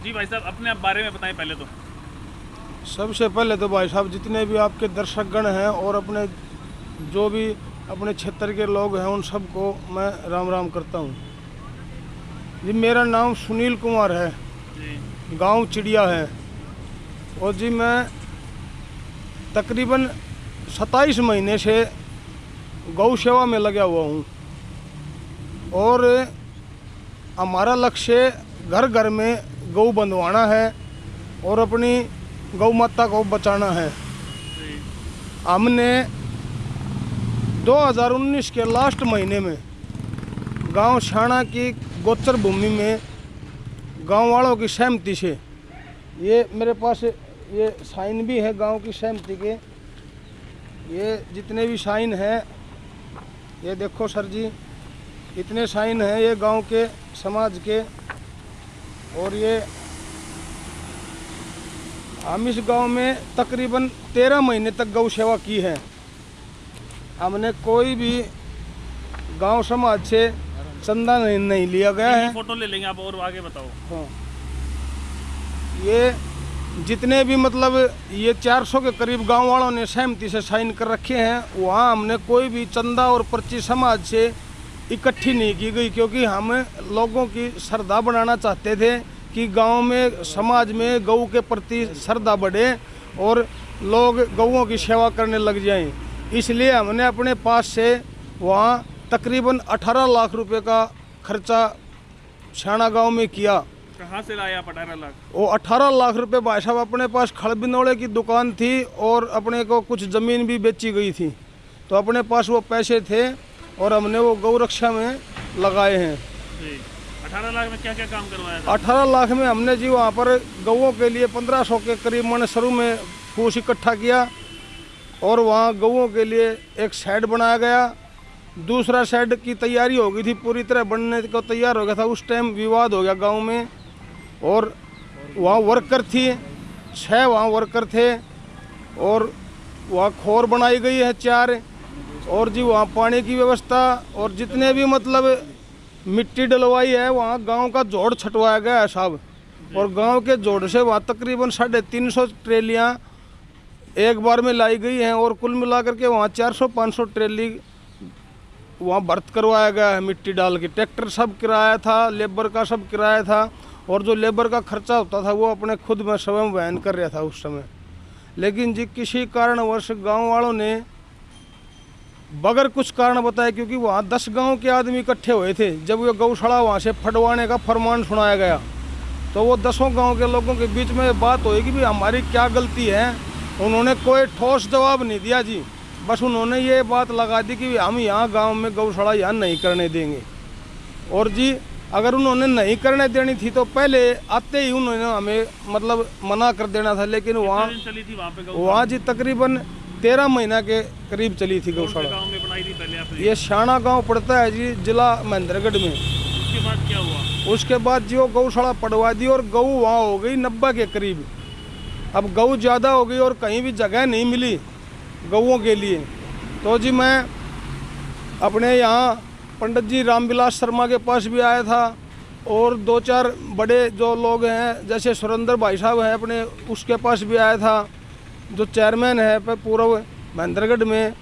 जी भाई साहब, अपने आप बारे में बताएं पहले तो। सबसे पहले तो भाई साहब जितने भी आपके दर्शकगण हैं और अपने जो भी अपने क्षेत्र के लोग हैं उन सबको मैं राम राम करता हूँ। जी मेरा नाम सुनील कुमार है, जी गांव चिड़िया है। और जी मैं तकरीबन 27 महीने से गौ सेवा में लगा हुआ हूँ और हमारा लक्ष्य घर घर में गौ बंधवाना है और अपनी गौ माता को बचाना है। जी हमने 2019 के लास्ट महीने में गांव छाना की गोचर भूमि में गांव वालों की सहमति से, ये मेरे पास ये साइन भी है गांव की सहमति के, ये जितने भी साइन हैं ये देखो सर जी, इतने साइन हैं ये गांव के समाज के। और ये हम इस गांव में तकरीबन 13 महीने तक गौ सेवा की है। हमने कोई भी गांव समाज से चंदा नहीं लिया गया है। फोटो ले लेंगे आप, और आगे बताओ। हाँ, ये जितने भी मतलब ये 400 के करीब गांव वालों ने सहमति से साइन कर रखे हैं, वहाँ हमने कोई भी चंदा और पर्ची समाज से इकट्ठी नहीं की गई, क्योंकि हम लोगों की श्रद्धा बनाना चाहते थे कि गांव में समाज में गऊ के प्रति श्रद्धा बढ़े और लोग गऊओं की सेवा करने लग जाएं। इसलिए हमने अपने पास से वहाँ तकरीबन 18 लाख रुपए का खर्चा छाना गांव में किया। कहाँ से लाया आप 18 लाख? वो 18 लाख रुपए भाई साहब अपने पास खड़बिनौड़े की दुकान थी और अपने को कुछ ज़मीन भी बेची गई थी, तो अपने पास वो पैसे थे और हमने वो गौ रक्षा में लगाए हैं। जी 18 लाख में क्या क्या काम करवाया था? 18 लाख में हमने जी वहाँ पर गऊओं के लिए 1500 के करीब मैंने शुरू में फूस इकट्ठा किया और वहाँ गऊओं के लिए एक शेड बनाया गया। दूसरा शेड की तैयारी हो गई थी, पूरी तरह बनने को तैयार हो गया था। उस टाइम विवाद हो गया गांव में और वहाँ वर्कर थी, 6 वहाँ वर्कर थे और वहाँ खोर बनाई गई है 4। और जी वहाँ पानी की व्यवस्था और जितने भी मतलब मिट्टी डलवाई है, वहाँ गांव का जोड़ छटवाया गया है साहब। और गांव के जोड़ से वहाँ तकरीबन 350 ट्रेलियाँ एक बार में लाई गई हैं और कुल मिलाकर के वहाँ 400-500 ट्रेली वहाँ भर्त करवाया गया है मिट्टी डाल के। ट्रैक्टर सब किराया था, लेबर का सब किराया था और जो लेबर का खर्चा होता था वो अपने खुद में स्वयं वहन कर रहा था उस समय। लेकिन जी किसी कारणवश गांव वालों ने बगैर कुछ कारण बताए, क्योंकि वहाँ 10 गांव के आदमी इकट्ठे हुए थे जब वो गौशाला वहाँ से फटवाने का फरमान सुनाया गया, तो वो 10 गांव के लोगों के बीच में बात हुई कि भाई हमारी क्या गलती है। उन्होंने कोई ठोस जवाब नहीं दिया जी, बस उन्होंने ये बात लगा दी कि हम यहाँ गांव में गौशाला यहाँ नहीं करने देंगे। और जी अगर उन्होंने नहीं करने देनी थी तो पहले आते ही उन्होंने हमें मतलब मना कर देना था। लेकिन वहाँ जी तकरीबन 13 महीना के करीब चली थी गौशाला। गांव में बनाई थी पहले आपने? ये शाना गांव पड़ता है जी, जिला महेंद्रगढ़ में। उसके बाद क्या हुआ? उसके बाद जी वो गौशाला पड़वा दी और गऊ वहाँ हो गई 90 के करीब। अब गऊ ज़्यादा हो गई और कहीं भी जगह नहीं मिली गऊओं के लिए, तो जी मैं अपने यहाँ पंडित जी रामविलास शर्मा के पास भी आया था और 2-4 बड़े जो लोग हैं जैसे सुरेंद्र भाई साहब हैं अपने, उसके पास भी आया था जो चेयरमैन है पूर्व महेंद्रगढ़ में।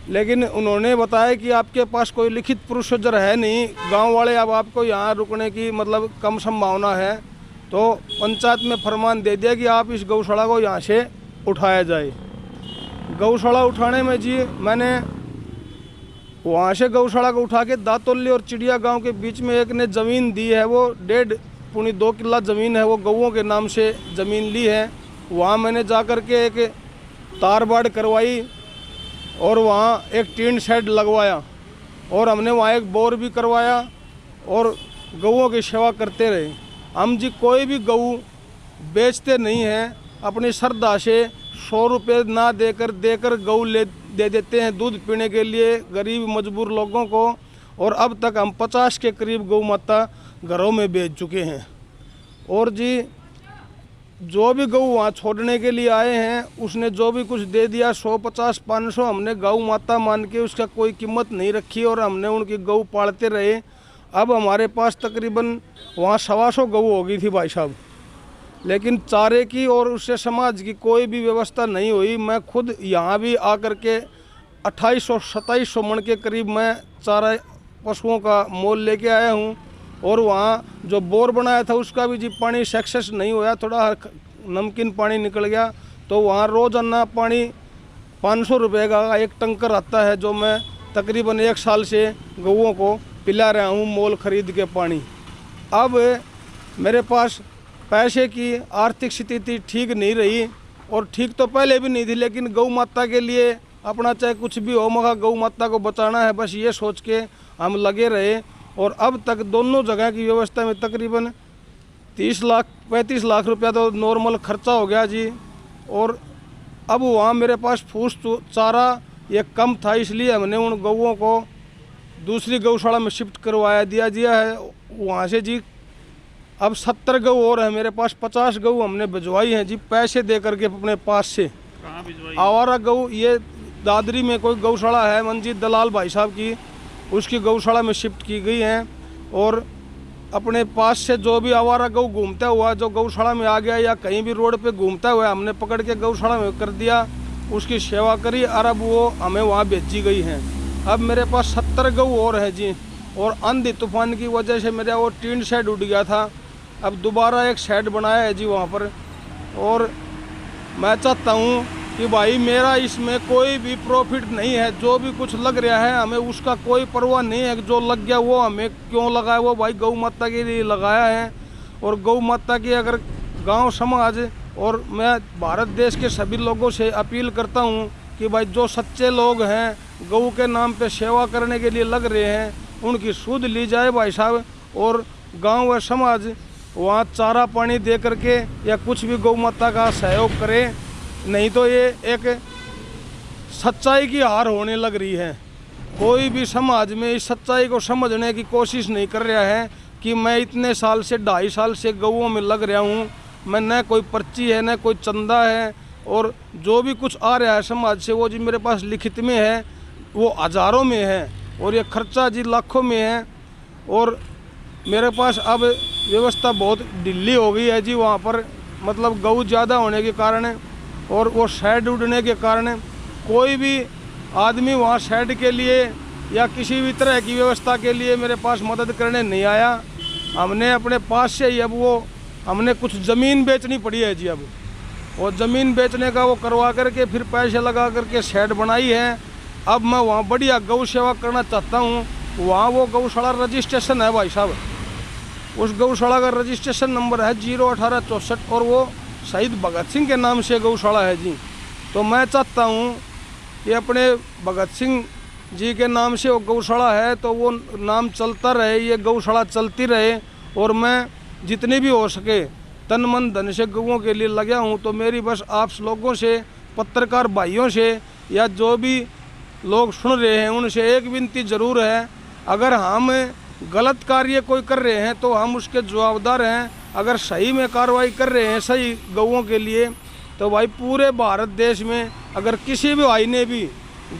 लेकिन उन्होंने बताया कि आपके पास कोई लिखित प्रोसीजर है नहीं, गांव वाले अब आपको यहाँ रुकने की मतलब कम संभावना है, तो पंचायत में फरमान दे दिया कि आप इस गौशाला को यहाँ से उठाया जाए। गौशाला उठाने में जी मैंने वहाँ से गौशाला को उठा के दातोली और चिड़िया गांव के बीच में एक ने ज़मीन दी है, वो 1.5-2 किला ज़मीन है, वो गऊओं के नाम से ज़मीन ली है। वहाँ मैंने जा कर के एक तार बाड़ करवाई और वहाँ एक टीन शेड लगवाया और हमने वहाँ एक बोर भी करवाया और गऊओं की सेवा करते रहे। हम जी कोई भी गऊ बेचते नहीं हैं, अपनी श्रद्धा से 100 रुपये ना देकर गऊ दे देते हैं दूध पीने के लिए गरीब मजबूर लोगों को। और अब तक हम 50 के करीब गौ माता घरों में बेच चुके हैं। और जी जो भी गऊ वहाँ छोड़ने के लिए आए हैं उसने जो भी कुछ दे दिया 100, 50, 500, हमने गौ माता मान के उसका कोई कीमत नहीं रखी और हमने उनकी गऊ पालते रहे। अब हमारे पास तकरीबन वहाँ 125 गऊ हो गई थी भाई साहब। लेकिन चारे की और उससे समाज की कोई भी व्यवस्था नहीं हुई। मैं खुद यहाँ भी आकर के 2800-2700 मन के करीब मैं चारा पशुओं का मोल लेके आया हूँ। और वहाँ जो बोर बनाया था उसका भी जी पानी सक्सेस नहीं हुआ, थोड़ा नमकीन पानी निकल गया। तो वहाँ रोज़ाना पानी 500 रुपये का एक टंकर आता है, जो मैं तकरीबन 1 साल से गऊओं को पिला रहा हूँ मोल खरीद के पानी। अब मेरे पास पैसे की आर्थिक स्थिति ठीक नहीं रही, और ठीक तो पहले भी नहीं थी, लेकिन गौ माता के लिए अपना चाहे कुछ भी हो मगर गौ माता को बचाना है, बस ये सोच के हम लगे रहे। और अब तक दोनों जगह की व्यवस्था में तकरीबन 30-35 लाख रुपया तो नॉर्मल खर्चा हो गया जी। और अब वहाँ मेरे पास फूस चारा ये कम था, इसलिए हमने उन गऊओं को दूसरी गौशाला में शिफ्ट करवाया दिया है वहाँ से जी। अब 70 गऊ और है मेरे पास, 50 गऊ हमने भिजवाई हैं जी पैसे दे करके अपने पास से। कहाँ भिजवाई? आवारा गऊ ये दादरी में कोई गौशाला है मंजीत दलाल भाई साहब की, उसकी गौशाला में शिफ्ट की गई हैं। और अपने पास से जो भी आवारा गऊ घूमता हुआ जो गौशाला में आ गया या कहीं भी रोड पे घूमता हुआ हमने पकड़ के गौशाला में कर दिया, उसकी सेवा करी और अब वो हमें वहाँ भेजी गई हैं। अब मेरे पास 70 गऊ और है जी। और आंधी तूफान की वजह से मेरा वो टीन शेड उड़ गया था, अब दोबारा एक शेड बनाया है जी वहाँ पर। और मैं चाहता हूँ कि भाई मेरा इसमें कोई भी प्रॉफिट नहीं है, जो भी कुछ लग रहा है हमें उसका कोई परवाह नहीं है। जो लग गया वो हमें क्यों लगाया, वो भाई गौ माता के लिए लगाया है। और गौ माता की अगर गांव समाज और मैं भारत देश के सभी लोगों से अपील करता हूं कि भाई जो सच्चे लोग हैं गऊ के नाम पे सेवा करने के लिए लग रहे हैं उनकी सूद ली जाए भाई साहब। और गांव व समाज वहाँ चारा पानी दे करके या कुछ भी गौ माता का सहयोग करे, नहीं तो ये एक सच्चाई की हार होने लग रही है। कोई भी समाज में इस सच्चाई को समझने की कोशिश नहीं कर रहा है कि मैं इतने साल से 2.5 साल से गऊओं में लग रहा हूँ, मैं न कोई पर्ची है न कोई चंदा है, और जो भी कुछ आ रहा है समाज से वो जी मेरे पास लिखित में है, वो हज़ारों में है और ये खर्चा जी लाखों में है। और मेरे पास अब व्यवस्था बहुत ढीली हो गई है जी वहाँ पर, मतलब गऊ ज़्यादा होने के कारण और वो शेड उड़ने के कारण कोई भी आदमी वहाँ शेड के लिए या किसी भी तरह की व्यवस्था के लिए मेरे पास मदद करने नहीं आया। हमने अपने पास से ही अब वो हमने कुछ ज़मीन बेचनी पड़ी है जी। अब वो ज़मीन बेचने का वो करवा करके फिर पैसे लगा करके शेड बनाई है। अब मैं वहाँ बढ़िया गौ सेवा करना चाहता हूँ। वहाँ वो गौशाला रजिस्ट्रेशन है भाई साहब, उस गौशाला का रजिस्ट्रेशन नंबर है 01864 और वो शहीद भगत सिंह के नाम से गौशाला है जी। तो मैं चाहता हूँ कि अपने भगत सिंह जी के नाम से वो गौशाला है तो वो नाम चलता रहे, ये गौशाला चलती रहे। और मैं जितनी भी हो सके तन मन धन से गऊओं के लिए लगा हूँ। तो मेरी बस आप लोगों से, पत्रकार भाइयों से या जो भी लोग सुन रहे हैं उनसे एक विनती ज़रूर है, अगर हम गलत कार्य कोई कर रहे हैं तो हम उसके जवाबदार हैं। अगर सही में कार्रवाई कर रहे हैं सही गऊओं के लिए तो भाई पूरे भारत देश में अगर किसी भी भाई ने भी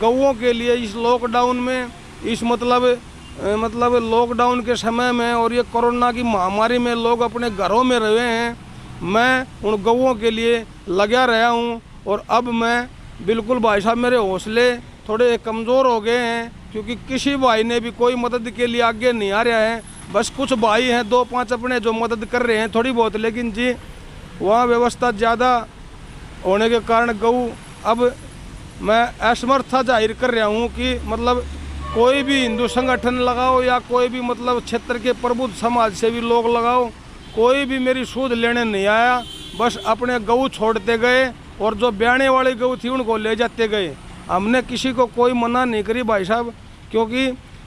गऊओं के लिए इस लॉकडाउन में, इस मतलब लॉकडाउन के समय में और ये कोरोना की महामारी में लोग अपने घरों में रहे हैं, मैं उन गऊओं के लिए लगा रहा हूँ। और अब मैं बिल्कुल भाई साहब मेरे हौसले थोड़े कमज़ोर हो गए हैं क्योंकि किसी भाई ने भी कोई मदद के लिए आगे नहीं आ रहा है। बस कुछ भाई हैं 2-5 अपने जो मदद कर रहे हैं थोड़ी बहुत, लेकिन जी वहाँ व्यवस्था ज़्यादा होने के कारण गऊ अब मैं असमर्था जाहिर कर रहा हूँ कि मतलब कोई भी हिंदू संगठन लगाओ या कोई भी मतलब क्षेत्र के प्रबुद्ध समाज से भी लोग लगाओ, कोई भी मेरी सूद लेने नहीं आया। बस अपने गऊ छोड़ते गए और जो ब्याने वाली गऊ थी उनको ले जाते गए। हमने किसी को कोई मना नहीं करी भाई साहब, क्योंकि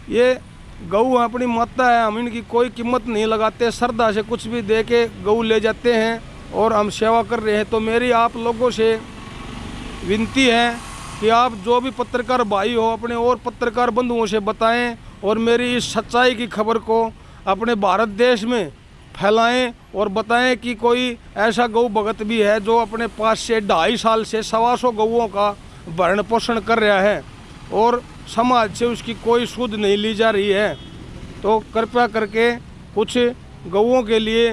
ये गऊ अपनी माता है, हम इनकी कोई कीमत नहीं लगाते, श्रद्धा से कुछ भी दे के गऊ ले जाते हैं और हम सेवा कर रहे हैं। तो मेरी आप लोगों से विनती है कि आप जो भी पत्रकार भाई हो अपने और पत्रकार बंधुओं से बताएं और मेरी इस सच्चाई की खबर को अपने भारत देश में फैलाएं और बताएं कि कोई ऐसा गौ भगत भी है जो अपने पास से 2.5 साल से 125 गऊओं का भरण पोषण कर रहा है और समाज से उसकी कोई सूद नहीं ली जा रही है। तो कृपया करके कुछ गऊओं के लिए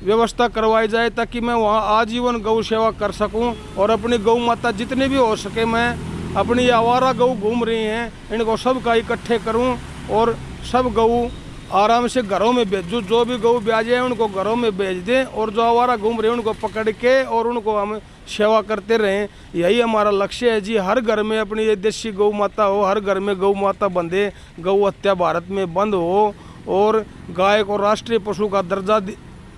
व्यवस्था करवाई जाए ताकि मैं वहाँ आजीवन गौ सेवा कर सकूं और अपनी गौ माता जितनी भी हो सके मैं अपनी आवारा गौ घूम रही हैं इनको सब का इकट्ठे करूं और सब गऊ आराम से घरों में भेजूँ। जो भी गऊ ब्याजे हैं उनको घरों में भेज दें और जो आवारा घूम रहे हैं उनको पकड़ के और उनको हम सेवा करते रहें। यही हमारा लक्ष्य है जी। हर घर में अपनी ये देसी गौ माता हो, हर घर में गौ माता बंधे, गौ हत्या भारत में बंद हो और गाय को राष्ट्रीय पशु का दर्जा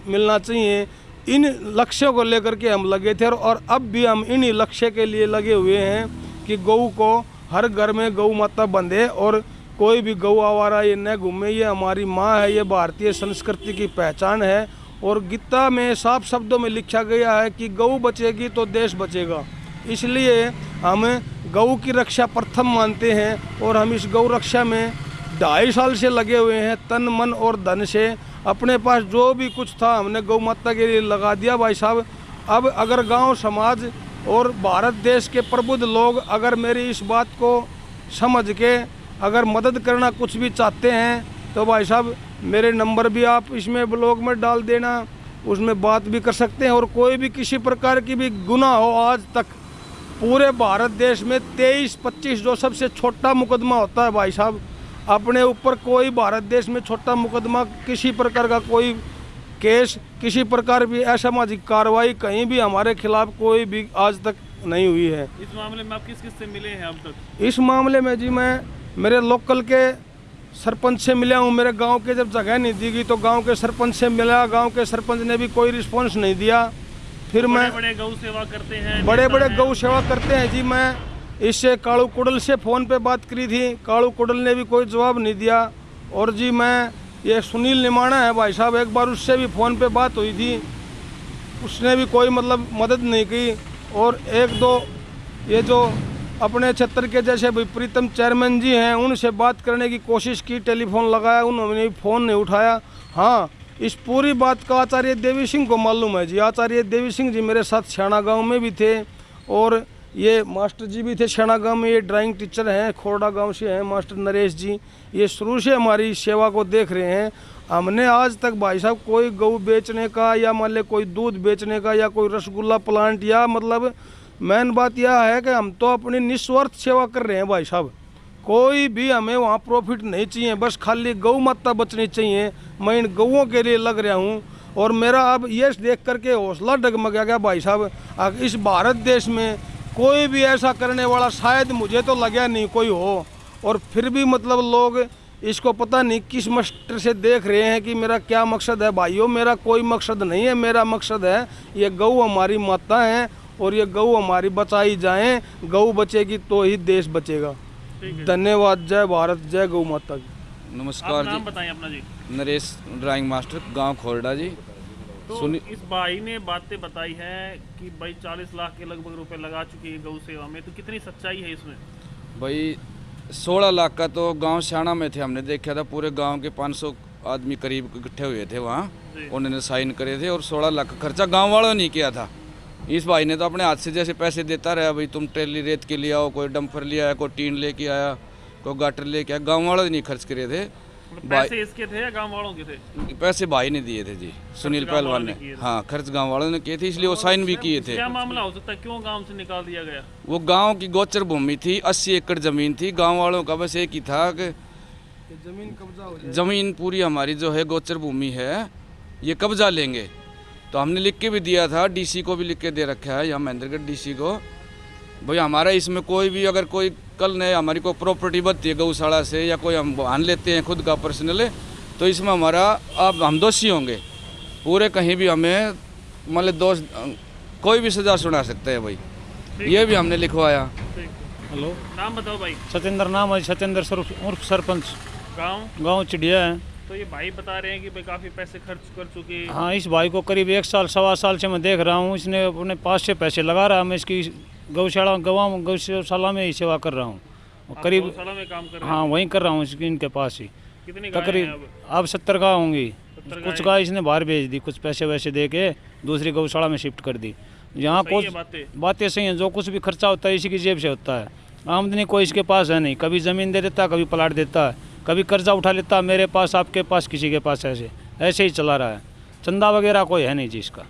मिलना चाहिए। इन लक्ष्यों को लेकर के हम लगे थे और अब भी हम इन्हीं लक्ष्य के लिए लगे हुए हैं कि गऊ को हर घर में गौ माता बंधे और कोई भी गौ आवारा ये न घूमे। ये हमारी माँ है, ये भारतीय संस्कृति की पहचान है और गीता में साफ शब्दों में लिखा गया है कि गौ बचेगी तो देश बचेगा। इसलिए हम गौ की रक्षा प्रथम मानते हैं और हम इस गौ रक्षा में 2.5 साल से लगे हुए हैं। तन मन और धन से अपने पास जो भी कुछ था हमने गौ माता के लिए लगा दिया भाई साहब। अब अगर गांव समाज और भारत देश के प्रबुद्ध लोग अगर मेरी इस बात को समझ के अगर मदद करना कुछ भी चाहते हैं तो भाई साहब मेरे नंबर भी आप इसमें ब्लॉग में डाल देना, उसमें बात भी कर सकते हैं। और कोई भी किसी प्रकार की भी गुनाह हो, आज तक पूरे भारत देश में 23-25 जो सबसे छोटा मुकदमा होता है भाई साहब, अपने ऊपर कोई भारत देश में छोटा मुकदमा किसी प्रकार का कोई केस, किसी प्रकार भी असामाजिक कार्रवाई कहीं भी हमारे खिलाफ कोई भी आज तक नहीं हुई है। इस मामले में आप किस किस से मिले हैं अब तक? इस मामले में जी मैं मेरे लोकल के सरपंच से मिला हूँ। मेरे गांव के जब जगह नहीं दी गई तो गांव के सरपंच से मिला, गांव के सरपंच ने भी कोई रिस्पांस नहीं दिया। फिर मैं बड़े गौ सेवा करते हैं, बड़े गौ सेवा करते हैं जी। मैं इससे कालू कुडल से फ़ोन पे बात करी थी, कालू कुडल ने भी कोई जवाब नहीं दिया। और जी मैं ये सुनील निमाणा है भाई साहब, एक बार उससे भी फ़ोन पे बात हुई थी, उसने भी कोई मतलब मदद नहीं की। और एक दो ये जो अपने क्षेत्र के जैसे भाई प्रीतम चेयरमैन जी हैं उनसे बात करने की कोशिश की, टेलीफोन लगाया, उन्होंने फ़ोन नहीं उठाया। हाँ, इस पूरी बात का आचार्य देवी सिंह को मालूम है जी। आचार्य देवी सिंह जी मेरे साथ छाना गांव में भी थे और ये मास्टर जी भी थे छाना गांव में। ये ड्राइंग टीचर हैं, खोरडा गांव से हैं मास्टर नरेश जी। ये शुरू से हमारी सेवा को देख रहे हैं। हमने आज तक भाई साहब कोई गऊ बेचने का या मान ले कोई दूध बेचने का या कोई रसगुल्ला प्लांट या मतलब मेन बात यह है कि हम तो अपनी निस्वार्थ सेवा कर रहे हैं भाई साहब। कोई भी हमें वहाँ प्रॉफिट नहीं चाहिए, बस खाली गौ माता बचनी चाहिए। मैं इन गऊओं के लिए लग रहा हूँ और मेरा अब ये देख करके हौसला डगमगा गया भाई साहब। इस भारत देश में कोई भी ऐसा करने वाला शायद मुझे तो लगा नहीं कोई हो, और फिर भी मतलब लोग इसको पता नहीं किस मकसद से देख रहे हैं कि मेरा क्या मकसद है। भाइयों, मेरा कोई मकसद नहीं है, मेरा मकसद है ये गऊ हमारी माता है और ये गऊ हमारी बचाई जाएं। गऊ बचेगी तो ही देश बचेगा। धन्यवाद। जय भारत, जय गौ माता की। नमस्कार नाम जी, बताएं अपना जी। नरेश ड्राइंग मास्टर, गांव खोरडा जी। तो इस भाई ने बातें बताई है कि भाई 40 लाख के लगभग रुपए लगा चुकी है गौ सेवा में, तो कितनी सच्चाई है इसमें? भाई 16 लाख का तो गांव शाना में थे, हमने देखा था। पूरे गांव के 500 आदमी करीब इकट्ठे हुए थे वहाँ, उन्होंने साइन करे थे और 16 लाख का खर्चा गाँव वालों ने किया था। इस भाई ने तो अपने हाथ से जैसे पैसे देता रहा, भाई तुम ट्रेली रेत के लिए आओ, कोई डंपर ले आया, कोई टीन लेके आया, कोई गाटर लेके आया। गाँव वालों ने नहीं खर्च करे थे। पैसे इसके थे या गांव वालों के थे? पैसे भाई ने दिए थे जी, सुनील पहलवान ने। हाँ, खर्च गांव वालों ने किए थे, इसलिए वो साइन भी किए थे। क्या मामला हो सकता है, क्यों गांव से निकाल दिया गया? वो गांव की गोचर भूमि थी, 80 एकड़ जमीन थी। गांव वालों का बस एक ही था कि जमीन कब्जा हो जाए, जमीन पूरी हमारी जो है गोचर भूमि है ये कब्जा लेंगे। तो हमने लिख के भी दिया था, डीसी को भी लिख के दे रखा है यहाँ महेंद्रगढ़ डीसी को, भाई हमारा इसमें कोई भी अगर कोई कल ने हमारी कोई प्रॉपर्टी बनती है गौशाला से या कोई हम वाहन लेते हैं खुद का पर्सनल, तो इसमें हमारा अब हम दोषी होंगे पूरे। कहीं भी हमें मतलब दोष कोई भी सजा सुना सकते हैं भाई, ये भी हमने लिखवाया। हेलो, नाम बताओ भाई। सत्येंद्र नाम है, सत्येंद्र उर्फ सरपंच, गांव चिड़िया है। तो ये भाई बता रहे हैं कि भाई काफ़ी पैसे खर्च कर चुके हैं। हाँ, इस भाई को करीब 1 साल 1.25 साल से मैं देख रहा हूँ। इसने अपने पास से पैसे लगा रहा है। मैं इसकी गौशाला में ही सेवा कर रहा हूँ करीब। गौशाला में काम कर रहे हैं? हाँ, वहीं कर रहा हूँ इसकी, इनके पास ही। कितनी गायें हैं तकरीब अब 70 गाय होंगी। कुछ गाय इसने बाहर भेज दी, कुछ पैसे वैसे दे के दूसरी गौशाला में शिफ्ट कर दी। यहाँ कुछ बातें सही हैं, जो कुछ भी खर्चा होता है इसी की जेब से होता है। आमदनी कोई इसके पास है नहीं, कभी ज़मीन दे देता है, कभी प्लाट देता है, कभी कर्जा उठा लेता है, मेरे पास, आपके पास, किसी के पास, ऐसे ही चला रहा है। चंदा वगैरह कोई है नहीं जी इसका।